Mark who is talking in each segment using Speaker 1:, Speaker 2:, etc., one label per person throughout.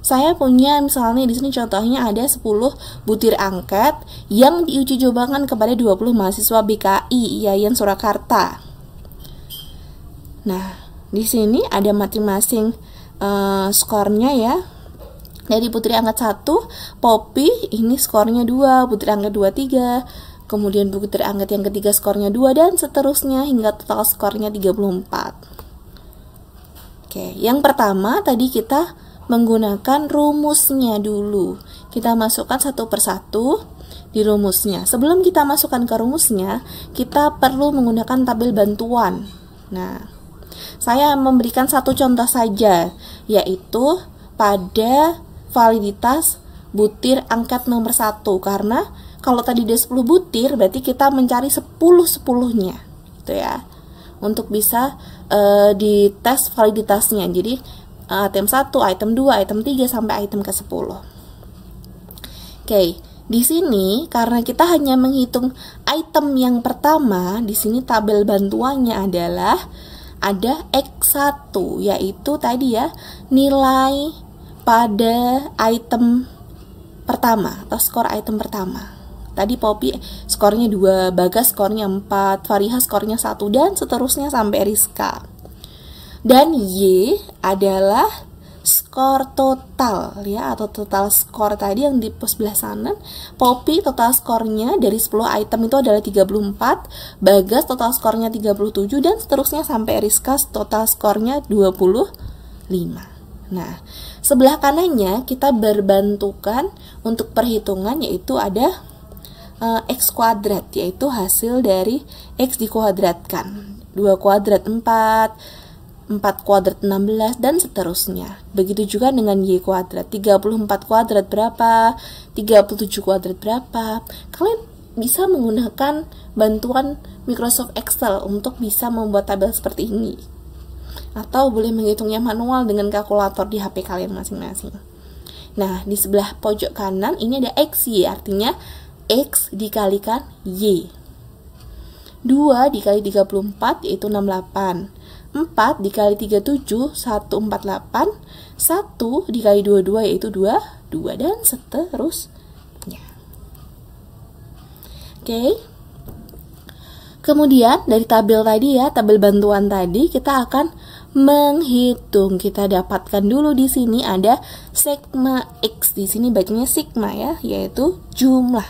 Speaker 1: saya punya misalnya di sini contohnya ada 10 butir angket yang diuji cobakan kepada 20 mahasiswa BKI Yayan Surakarta. Nah, di sini ada masing-masing skornya ya. Dari putri angkat 1, Poppy ini skornya 2, putri angkat 2 3, kemudian putri angkat yang ketiga skornya 2 dan seterusnya hingga total skornya 34. Oke, yang pertama tadi kita menggunakan rumusnya dulu. Kita masukkan satu persatu di rumusnya. Sebelum kita masukkan ke rumusnya, kita perlu menggunakan tabel bantuan. Nah, saya memberikan satu contoh saja, yaitu pada validitas butir angket nomor 1. Karena kalau tadi ada 10 butir, berarti kita mencari 10-10-nya gitu ya, untuk bisa dites validitasnya. Jadi item 1, item 2, item 3 sampai item ke-10. Oke, di sini karena kita hanya menghitung item yang pertama, di sini tabel bantuannya adalah ada X1, yaitu tadi ya, nilai pada item pertama atau skor item pertama. Tadi Poppy skornya 2, Bagas skornya 4, Fariha skornya 1 dan seterusnya sampai Rizka. Dan Y adalah skor total ya, atau total skor tadi yang di pos sebelah sana. Poppy total skornya dari 10 item itu adalah 34, Bagas total skornya 37 dan seterusnya sampai Rizka total skornya 25. Nah, sebelah kanannya kita berbantukan untuk perhitungan, yaitu ada X kuadrat, yaitu hasil dari X dikuadratkan. 2 kuadrat 4, 4 kuadrat 16 dan seterusnya. Begitu juga dengan Y kuadrat. 34 kuadrat berapa? 37 kuadrat berapa? Kalian bisa menggunakan bantuan Microsoft Excel untuk bisa membuat tabel seperti ini. Atau boleh menghitungnya manual dengan kalkulator di HP kalian masing-masing. Nah, di sebelah pojok kanan ini ada XY, artinya X dikalikan Y. 2 dikali 34 yaitu 68. 4 dikali 37 148, 1 dikali 22 yaitu 22 dan seterusnya. Oke. Kemudian dari tabel tadi ya, tabel bantuan tadi kita akan menghitung. Kita dapatkan dulu di sini ada sigma X. Di sini bacanya sigma ya, yaitu jumlah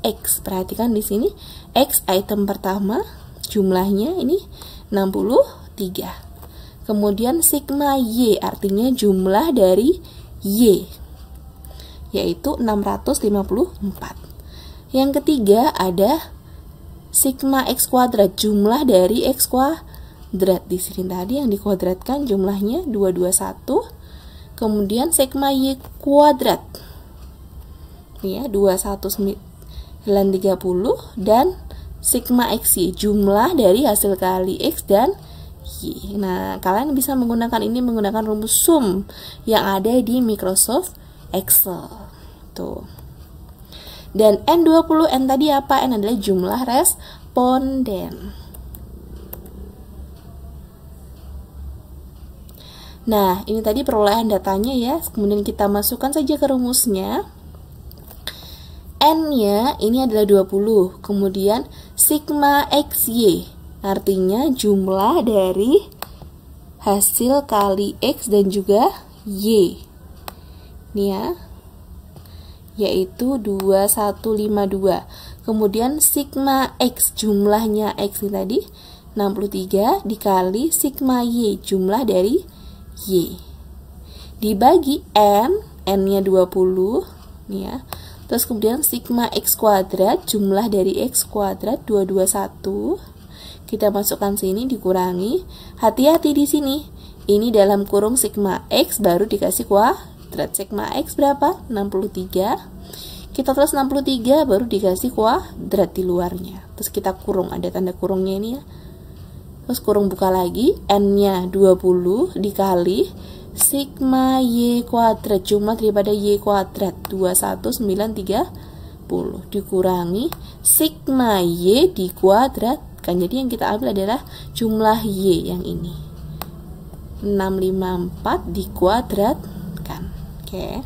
Speaker 1: X. Perhatikan di sini X item pertama jumlahnya ini 63. Kemudian sigma Y artinya jumlah dari Y, yaitu 654. Yang ketiga ada sigma X kuadrat, jumlah dari X kuadrat. Di sini tadi yang dikuadratkan jumlahnya 221. Kemudian sigma Y kuadrat ya 21930 dan sigma XY, jumlah dari hasil kali X dan Y. Nah, kalian bisa menggunakan ini menggunakan rumus sum yang ada di Microsoft Excel. Tuh. Dan N20, N tadi apa? N adalah jumlah responden. Nah, ini tadi perolehan datanya ya. Kemudian kita masukkan saja ke rumusnya. N-nya ini adalah 20. Kemudian sigma XY artinya jumlah dari hasil kali X dan juga Y. Ini ya. Yaitu 2152. Kemudian sigma X jumlahnya X ini tadi 63 dikali sigma Y jumlah dari Y. Dibagi N-nya 20 nih ya. Terus kemudian sigma X kuadrat, jumlah dari X kuadrat 221. Kita masukkan sini dikurangi. Hati-hati di sini. Ini dalam kurung sigma X baru dikasih kuadrat. Sigma X berapa? 63. Kita tulis 63 baru dikasih kuadrat di luarnya. Terus kita kurung, ada tanda kurungnya ini ya. Terus kurung buka lagi, N-nya 20 dikali sigma Y kuadrat, jumlah daripada Y kuadrat 21930 dikurangi sigma Y dikuadratkan. Jadi yang kita ambil adalah jumlah Y yang ini 654 dikuadratkan. kan. Oke.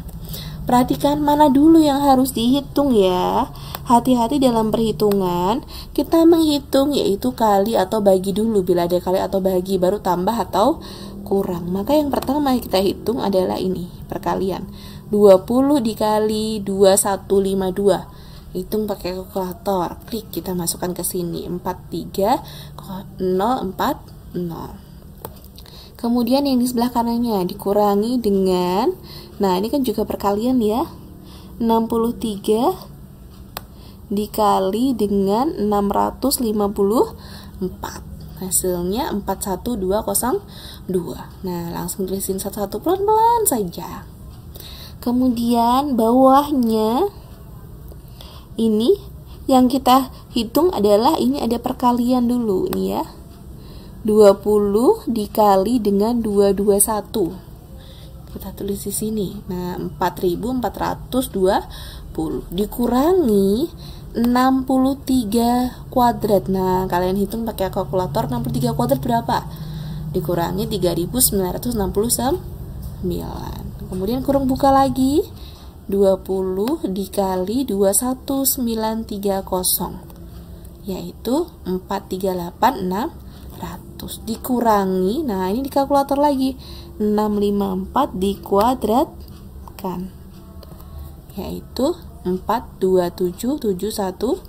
Speaker 1: Perhatikan mana dulu yang harus dihitung ya. Hati-hati dalam perhitungan. Kita menghitung yaitu kali atau bagi dulu. Bila ada kali atau bagi baru tambah atau kurang. Maka yang pertama kita hitung adalah ini, perkalian. 20 dikali 2152. Hitung pakai kalkulator. Klik, kita masukkan ke sini 43040. Kemudian yang di sebelah kanannya dikurangi dengan, nah ini kan juga perkalian ya, 63 dikali dengan 654. Hasilnya 41202. Nah langsung tulisin satu-satu pelan-pelan saja. Kemudian bawahnya ini yang kita hitung adalah ini ada perkalian dulu nih ya. 20 dikali dengan 221. Kita tulis di sini. Nah, 4420 dikurangi 63 kuadrat. Nah, kalian hitung pakai kalkulator, 63 kuadrat berapa? Dikurangi 3969. Kemudian kurung buka lagi. 20 dikali 21930 yaitu 438600 dikurangi, nah ini di kalkulator lagi, 654 dikuadratkan yaitu 427716.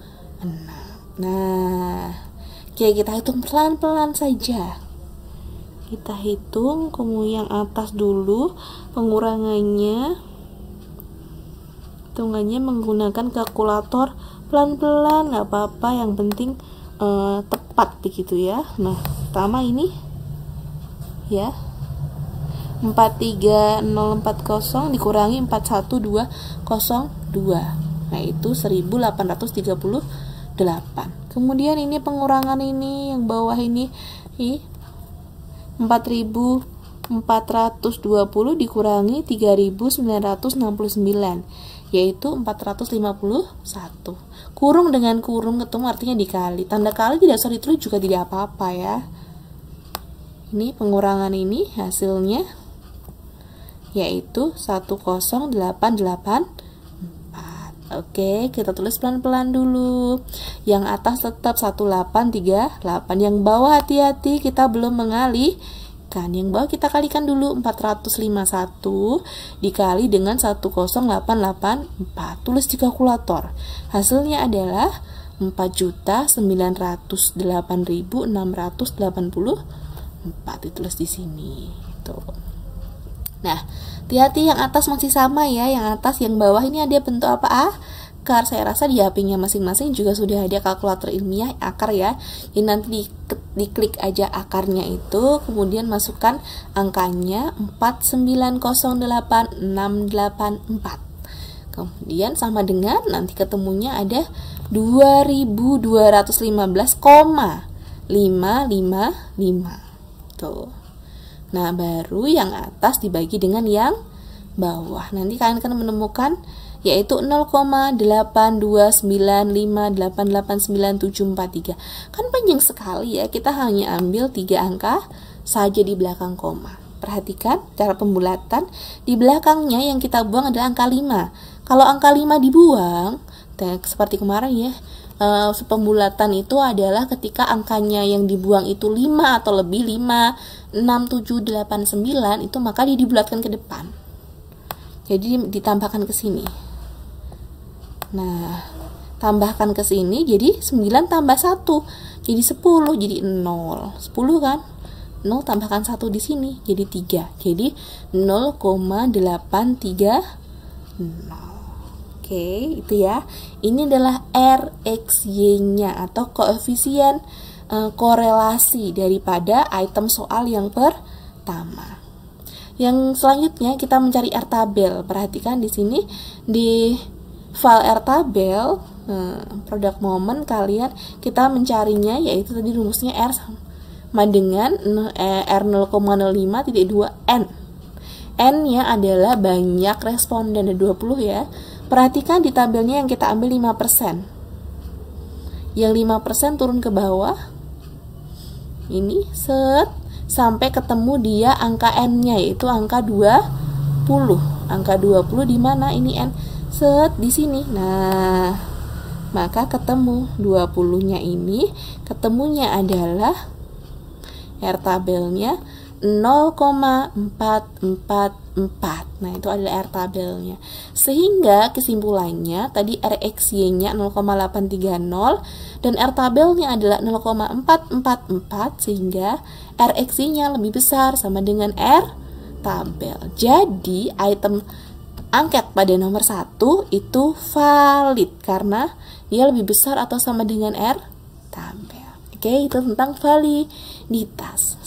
Speaker 1: Nah, oke, kita hitung pelan-pelan saja. Kita hitung kemudian yang atas dulu, pengurangannya hitungannya menggunakan kalkulator pelan-pelan, nggak apa-apa, yang penting tepat begitu ya. Nah, pertama ini ya 43040 dikurangi 41202, nah itu 1838. Kemudian ini pengurangan ini yang bawah ini 4420 dikurangi 3969 yaitu 451. Kurung dengan kurung ketemu artinya dikali. Tanda kali tidak usah ditulis juga tidak apa-apa ya. Ini pengurangan ini hasilnya yaitu 10884. Oke, kita tulis pelan-pelan dulu. Yang atas tetap 1838. Yang bawah hati-hati, kita belum mengalih. Yang bawah kita kalikan dulu, 451 dikali dengan 10884. Tulis di kalkulator. Hasilnya adalah 4.908.684. Ditulis di sini. Tuh. Nah, hati-hati yang atas masih sama ya, yang atas yang bawah ini ada bentuk apa? Akar. Saya rasa di HP-nya masing-masing juga sudah ada kalkulator ilmiah akar ya. Jadi nanti diklik aja akarnya itu, kemudian masukkan angkanya 4908684. Kemudian sama dengan nanti ketemunya ada 2215,555. Tuh. Nah, baru yang atas dibagi dengan yang bawah. Nanti kalian akan menemukan yaitu 0,829588973. Kan panjang sekali ya, kita hanya ambil 3 angka saja di belakang koma. Perhatikan cara pembulatan, di belakangnya yang kita buang adalah angka 5. Kalau angka 5 dibuang, seperti kemarin ya, pembulatan itu adalah ketika angkanya yang dibuang itu 5 atau lebih, 5, 6, 7, 8, 9, itu maka dia dibulatkan ke depan. Jadi ditambahkan ke sini. Nah, tambahkan ke sini jadi 9 tambah 1 jadi 10, jadi 0. 10 kan? 0 tambahkan 1 di sini jadi 3. Jadi 0,830. Oke, itu ya. Ini adalah RxY-nya atau koefisien korelasi daripada item soal yang pertama. Yang selanjutnya kita mencari R tabel. Perhatikan di sini di file R tabel, produk momen kalian kita mencarinya yaitu tadi rumusnya R sama dengan R 0,05.2 N. N-nya adalah banyak responden, ada 20 ya. Perhatikan di tabelnya yang kita ambil 5%. Yang 5% turun ke bawah. Ini set sampai ketemu dia angka N-nya yaitu angka 20. 20. Angka 20 di mana? Ini N. Set di sini. Nah, maka ketemu 20-nya ini, ketemunya adalah R tabelnya 0,444. Nah, itu adalah R tabelnya. Sehingga kesimpulannya tadi RXY-nya 0,830 dan R tabelnya adalah 0,444, sehingga RXY-nya lebih besar sama dengan R tabel. Jadi, item angket pada nomor 1 itu valid karena dia lebih besar atau sama dengan R tabel. Oke, itu tentang validitas.